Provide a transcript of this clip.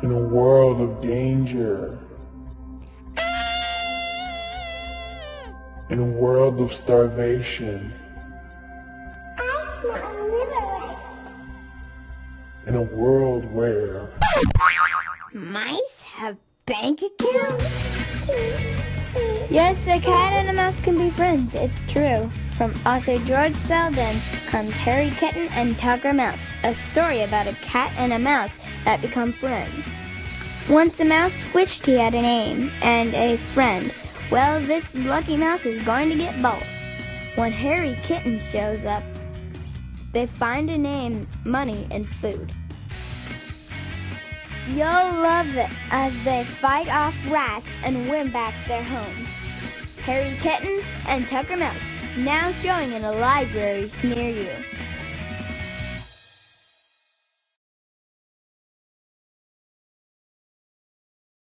In a world of danger. In a world of starvation. I smell liver roast. In a world where mice have bank accounts? Yes, a cat and a mouse can be friends, it's true. From author George Seldon comes Harry Kitten and Tugger Mouse, a story about a cat and a mouse that become friends. Once a mouse wished he had a name and a friend. Well, this lucky mouse is going to get both. When Harry Kitten shows up, they find a name, money, and food. You'll love it as they fight off rats and win back their home. Harry Kitten and Tugger Mouse, now showing in a library near you.